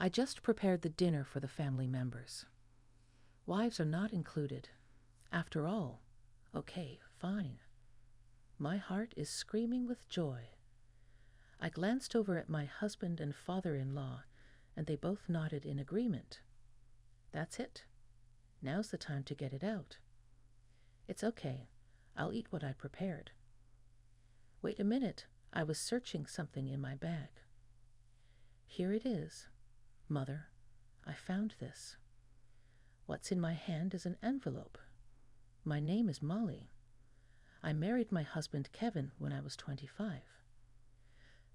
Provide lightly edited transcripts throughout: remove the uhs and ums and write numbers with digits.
I just prepared the dinner for the family members. Wives are not included. After all, okay, fine. My heart is screaming with joy. I glanced over at my husband and father-in-law, and they both nodded in agreement. That's it. Now's the time to get it out. It's okay. I'll eat what I prepared. Wait a minute. I was searching something in my bag. Here it is. Mother, I found this. What's in my hand is an envelope. My name is Molly. I married my husband Kevin when I was 25.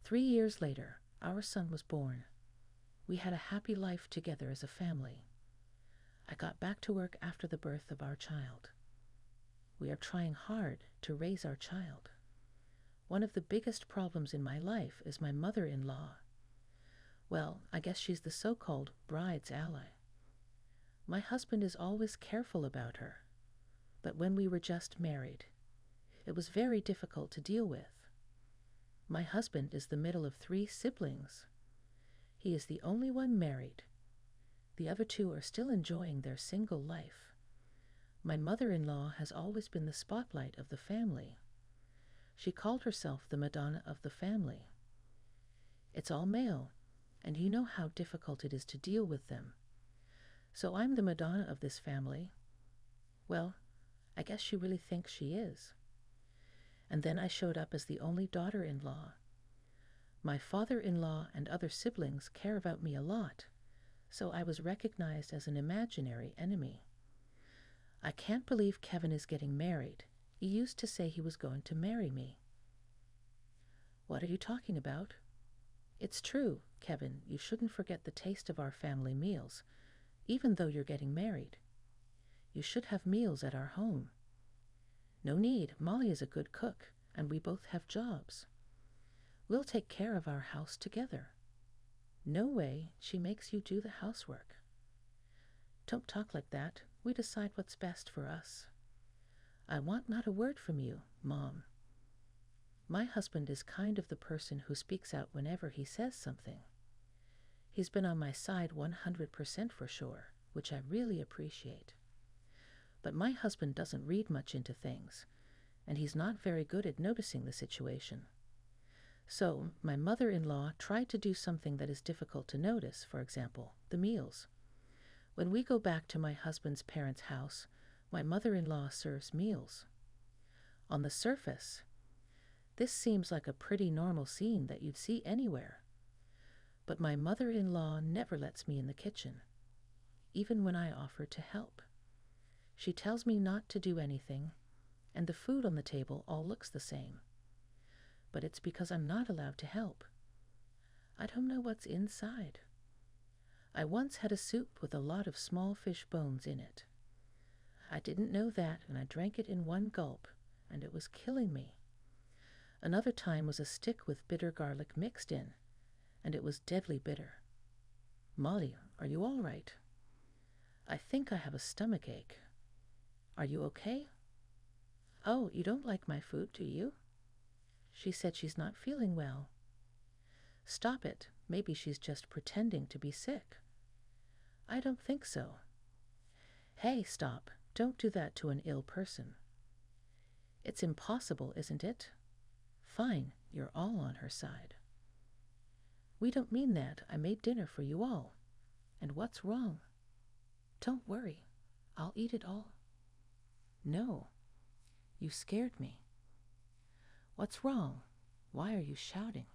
3 years later, our son was born. We had a happy life together as a family. I got back to work after the birth of our child. We are trying hard to raise our child. One of the biggest problems in my life is my mother-in-law. Well, I guess she's the so-called bride's ally. My husband is always careful about her. But when we were just married, it was very difficult to deal with. My husband is the middle of 3 siblings. He is the only one married. The other 2 are still enjoying their single life. My mother-in-law has always been the spotlight of the family. She called herself the Madonna of the family. It's all male, and you know how difficult it is to deal with them. So I'm the Madonna of this family. Well, I guess she really thinks she is. And then I showed up as the only daughter-in-law. My father-in-law and other siblings care about me a lot, so I was recognized as an imaginary enemy. I can't believe Kevin is getting married. He used to say he was going to marry me. What are you talking about? It's true, Kevin, you shouldn't forget the taste of our family meals, even though you're getting married. You should have meals at our home. No need, Molly is a good cook, and we both have jobs. We'll take care of our house together. No way, she makes you do the housework. Don't talk like that. We decide what's best for us. I want not a word from you, Mom. My husband is kind of the person who speaks out whenever he says something. He's been on my side 100% for sure, which I really appreciate. But my husband doesn't read much into things, and he's not very good at noticing the situation. So, my mother-in-law tried to do something that is difficult to notice, for example, the meals. When we go back to my husband's parents' house, my mother-in-law serves meals. On the surface, this seems like a pretty normal scene that you'd see anywhere. But my mother-in-law never lets me in the kitchen, even when I offer to help. She tells me not to do anything, and the food on the table all looks the same. But it's because I'm not allowed to help. I don't know what's inside. I once had a soup with a lot of small fish bones in it. I didn't know that, and I drank it in one gulp, and it was killing me. Another time was a stick with bitter garlic mixed in, and it was deadly bitter. Molly, are you all right? I think I have a stomach ache. Are you okay? Oh, you don't like my food, do you? She said she's not feeling well. Stop it. Maybe she's just pretending to be sick. I don't think so. Hey, stop. Don't do that to an ill person. It's impossible, isn't it? Fine, you're all on her side. We don't mean that. I made dinner for you all. And what's wrong? Don't worry. I'll eat it all. No. You scared me. What's wrong? Why are you shouting?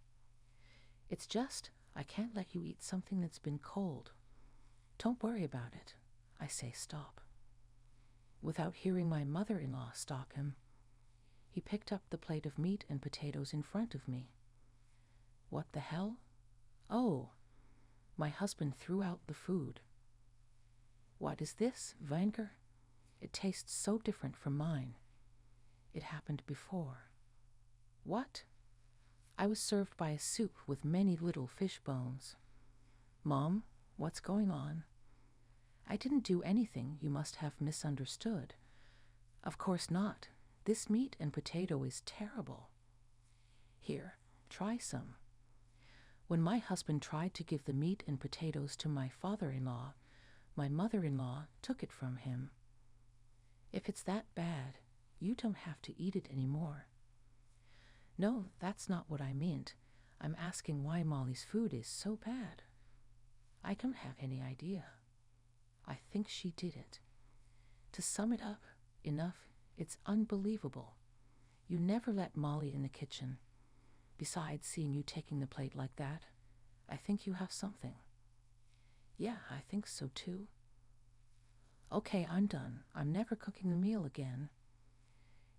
It's just, I can't let you eat something that's been cold. Don't worry about it. I say stop. Without hearing my mother-in-law stalk him, he picked up the plate of meat and potatoes in front of me. What the hell? Oh, my husband threw out the food. What is this, vinegar? It tastes so different from mine. It happened before. What? I was served by a soup with many little fish bones. Mom, what's going on? I didn't do anything you must have misunderstood. Of course not. This meat and potato is terrible. Here, try some. When my husband tried to give the meat and potatoes to my father-in-law, my mother-in-law took it from him. If it's that bad, you don't have to eat it anymore. No, that's not what I meant. I'm asking why Molly's food is so bad. I don't have any idea. I think she did it. To sum it up, enough, it's unbelievable. You never let Molly in the kitchen. Besides, seeing you taking the plate like that, I think you have something. Yeah, I think so too. Okay, I'm done. I'm never cooking a meal again.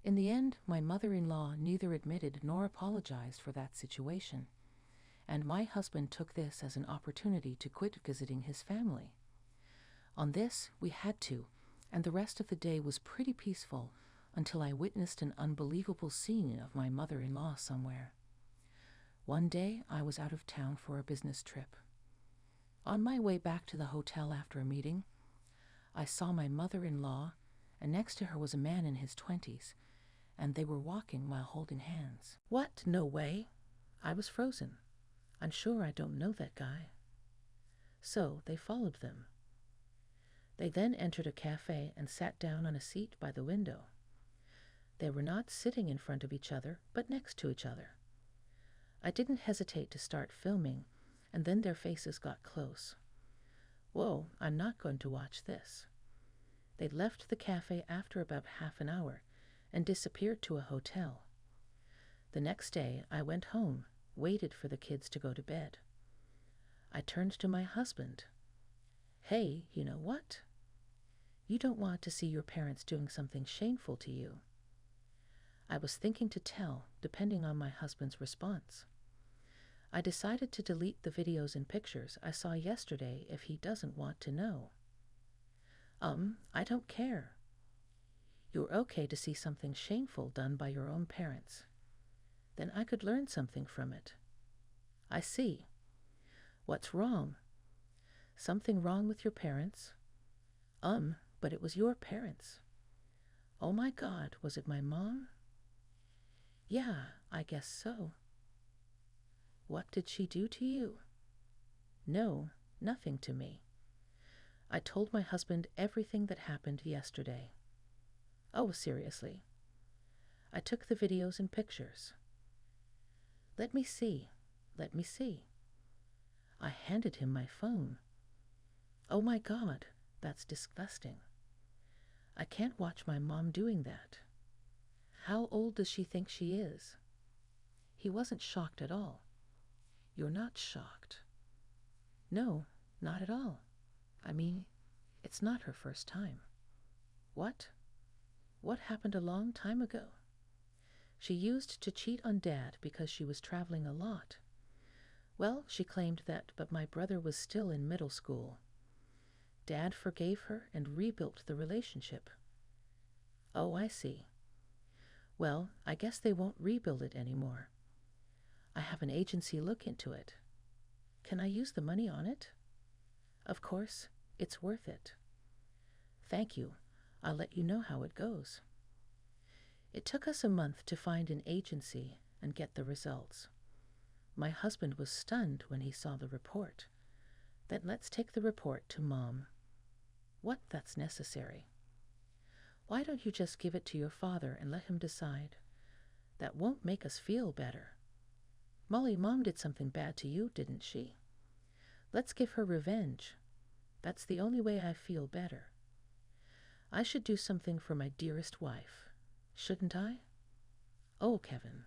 In the end, my mother-in-law neither admitted nor apologized for that situation, and my husband took this as an opportunity to quit visiting his family. On this, we had to, and the rest of the day was pretty peaceful until I witnessed an unbelievable scene of my mother-in-law somewhere. One day, I was out of town for a business trip. On my way back to the hotel after a meeting, I saw my mother-in-law, and next to her was a man in his 20s, and they were walking while holding hands. What? No way. I was frozen. I'm sure I don't know that guy. So they followed them. They then entered a cafe and sat down on a seat by the window. They were not sitting in front of each other, but next to each other. I didn't hesitate to start filming, and then their faces got close. Whoa, I'm not going to watch this. They left the cafe after about half an hour and disappeared to a hotel. The next day, I went home, waited for the kids to go to bed. I turned to my husband. Hey, you know what? You don't want to see your parents doing something shameful to you. I was thinking to tell, depending on my husband's response. I decided to delete the videos and pictures I saw yesterday if he doesn't want to know. I don't care. You're okay to see something shameful done by your own parents. Then I could learn something from it. I see. What's wrong? Something wrong with your parents? But it was your parents. Oh my God, was it my mom? Yeah, I guess so. What did she do to you? No, nothing to me. I told my husband everything that happened yesterday. Oh, seriously. I took the videos and pictures. Let me see. Let me see. I handed him my phone. Oh my God, that's disgusting. I can't watch my mom doing that. How old does she think she is? He wasn't shocked at all. You're not shocked. No, not at all. I mean, it's not her first time. What? What happened a long time ago? She used to cheat on Dad because she was traveling a lot. Well, she claimed that, but my brother was still in middle school. Dad forgave her and rebuilt the relationship. Oh, I see. Well, I guess they won't rebuild it anymore. I have an agency look into it. Can I use the money on it? Of course, it's worth it. Thank you. I'll let you know how it goes. It took us a month to find an agency and get the results. My husband was stunned when he saw the report. Then let's take the report to Mom. What? That's necessary. Why don't you just give it to your father and let him decide? That won't make us feel better. Molly, Mom did something bad to you, didn't she? Let's give her revenge. That's the only way I feel better. I should do something for my dearest wife, shouldn't I? Oh, Kevin.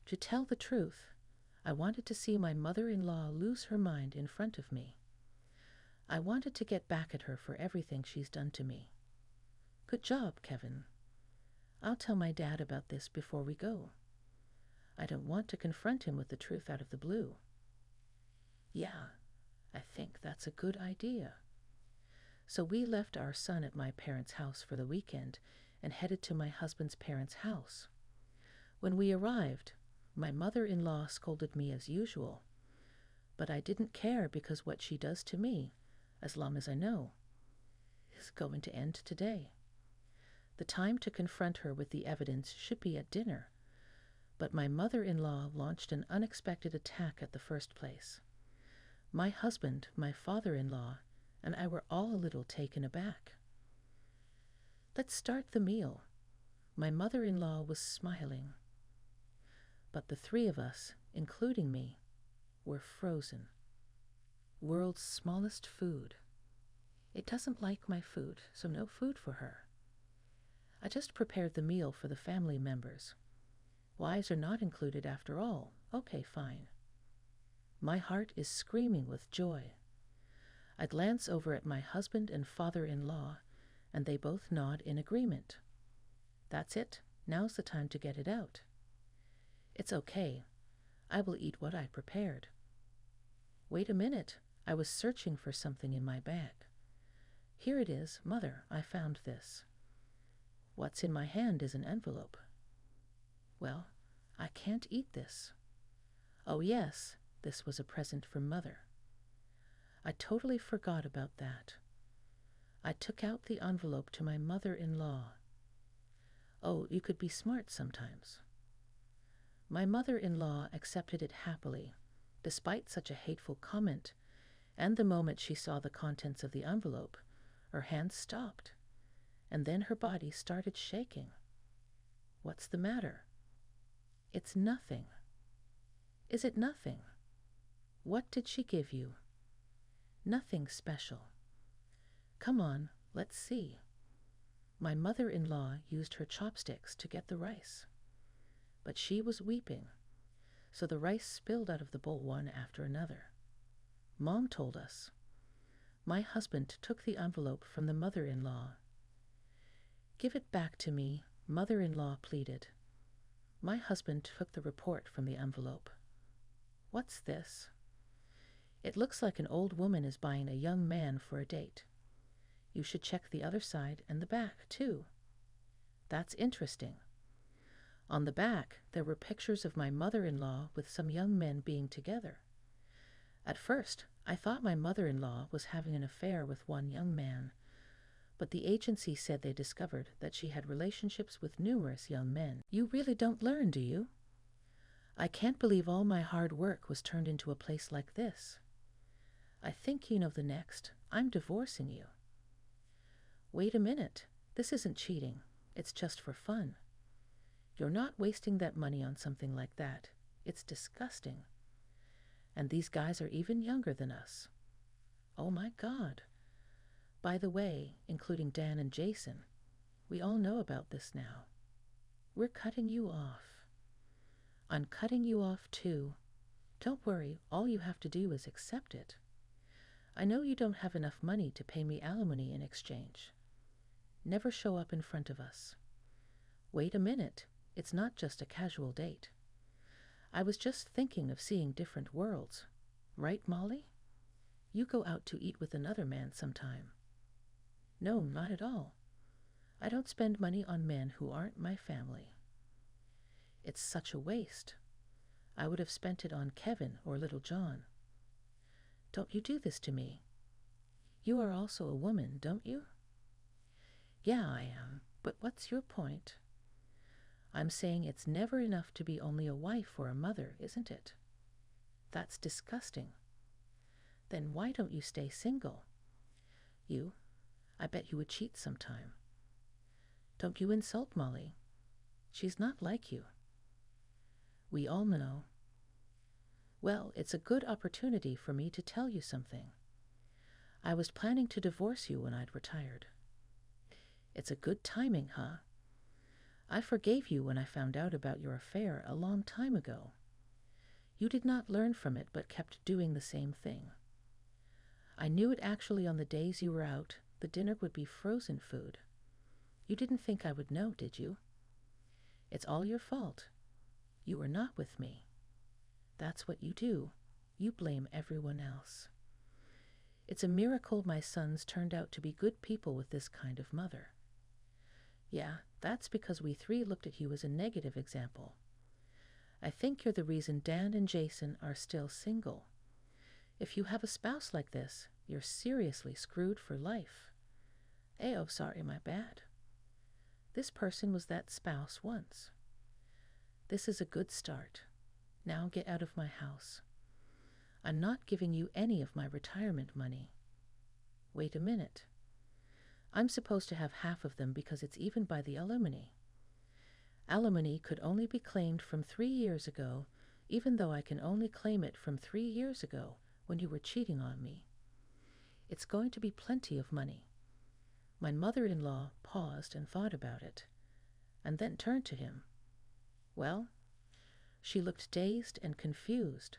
To tell the truth, I wanted to see my mother-in-law lose her mind in front of me. I wanted to get back at her for everything she's done to me. Good job, Kevin. I'll tell my dad about this before we go. I don't want to confront him with the truth out of the blue. Yeah, I think that's a good idea. So we left our son at my parents' house for the weekend and headed to my husband's parents' house. When we arrived, my mother-in-law scolded me as usual, but I didn't care because what she does to me, as long as I know, is going to end today. The time to confront her with the evidence should be at dinner, But my mother-in-law launched an unexpected attack at the first place. My husband, my father-in-law, and I were all a little taken aback. "Let's start the meal." My mother-in-law was smiling. But the three of us, including me, were frozen. World's smallest food. It doesn't like my food, so no food for her. I just prepared the meal for the family members. Wives are not included after all. Okay, fine. My heart is screaming with joy. I glance over at my husband and father-in-law, and they both nod in agreement. That's it. Now's the time to get it out. It's okay. I will eat what I prepared. Wait a minute. I was searching for something in my bag. Here it is, Mother, I found this. What's in my hand is an envelope. Well, I can't eat this. Oh yes, this was a present from Mother. I totally forgot about that. I took out the envelope to my mother-in-law. Oh, you could be smart sometimes. My mother-in-law accepted it happily, despite such a hateful comment, and the moment she saw the contents of the envelope, her hand stopped, and then her body started shaking. What's the matter? It's nothing. Is it nothing? What did she give you? Nothing special. Come on, let's see. My mother-in-law used her chopsticks to get the rice, but she was weeping, so the rice spilled out of the bowl one after another. Mom told us. My husband took the envelope from the mother-in-law. Give it back to me, mother-in-law pleaded. My husband took the report from the envelope. What's this? It looks like an old woman is buying a young man for a date. You should check the other side and the back, too. That's interesting. On the back, there were pictures of my mother-in-law with some young men being together. At first, I thought my mother-in-law was having an affair with one young man, but the agency said they discovered that she had relationships with numerous young men. You really don't learn, do you? I can't believe all my hard work was turned into a place like this. I think you know the next. I'm divorcing you. Wait a minute. This isn't cheating. It's just for fun. You're not wasting that money on something like that. It's disgusting. And these guys are even younger than us. Oh my God. By the way, including Dan and Jason, we all know about this now. We're cutting you off. I'm cutting you off too. Don't worry, all you have to do is accept it. I know you don't have enough money to pay me alimony in exchange. Never show up in front of us. Wait a minute, it's not just a casual date. I was just thinking of seeing different worlds. Right, Molly? You go out to eat with another man sometime. No, not at all. I don't spend money on men who aren't my family. It's such a waste. I would have spent it on Kevin or Little John. Don't you do this to me. You are also a woman, don't you? Yeah, I am. But what's your point? I'm saying it's never enough to be only a wife or a mother, isn't it? That's disgusting. Then why don't you stay single? I bet you would cheat sometime. Don't you insult Molly. She's not like you. We all know. Well, it's a good opportunity for me to tell you something. I was planning to divorce you when I'd retired. It's a good timing, huh? I forgave you when I found out about your affair a long time ago. You did not learn from it but kept doing the same thing. I knew it actually on the days you were out. The dinner would be frozen food. You didn't think I would know, did you? It's all your fault. You were not with me. That's what you do. You blame everyone else. It's a miracle my sons turned out to be good people with this kind of mother. Yeah, that's because we three looked at you as a negative example. I think you're the reason Dan and Jason are still single. If you have a spouse like this, you're seriously screwed for life. Sorry, my bad. This person was that spouse once. This is a good start. Now get out of my house. I'm not giving you any of my retirement money. Wait a minute. I'm supposed to have half of them because it's even by the alimony. Alimony could only be claimed from 3 years ago, even though I can only claim it from 3 years ago when you were cheating on me. It's going to be plenty of money. My mother-in-law paused and thought about it, and then turned to him. Well, she looked dazed and confused.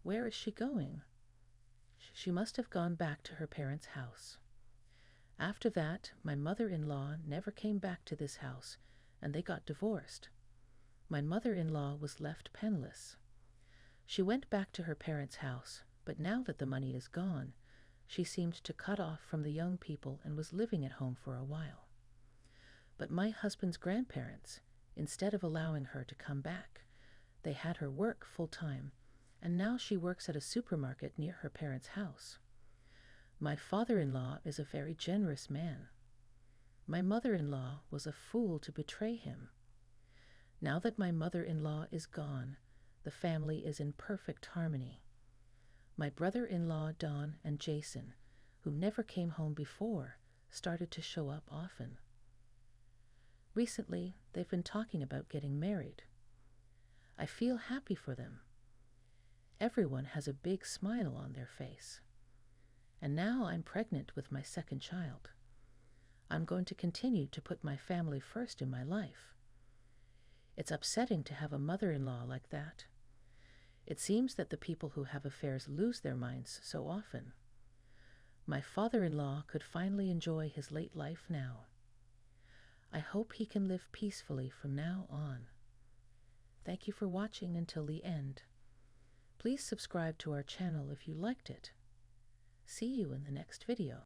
Where is she going? She must have gone back to her parents' house. After that, my mother-in-law never came back to this house, and they got divorced. My mother-in-law was left penniless. She went back to her parents' house, but now that the money is gone, she seemed to cut off from the young people and was living at home for a while. But my husband's grandparents, instead of allowing her to come back, they had her work full-time, and now she works at a supermarket near her parents' house. My father-in-law is a very generous man. My mother-in-law was a fool to betray him. Now that my mother-in-law is gone, the family is in perfect harmony. My brother-in-law Don and Jason, who never came home before, started to show up often. Recently, they've been talking about getting married. I feel happy for them. Everyone has a big smile on their face. And now I'm pregnant with my second child. I'm going to continue to put my family first in my life. It's upsetting to have a mother-in-law like that. It seems that the people who have affairs lose their minds so often. My father-in-law could finally enjoy his late life now. I hope he can live peacefully from now on. Thank you for watching until the end. Please subscribe to our channel if you liked it. See you in the next video.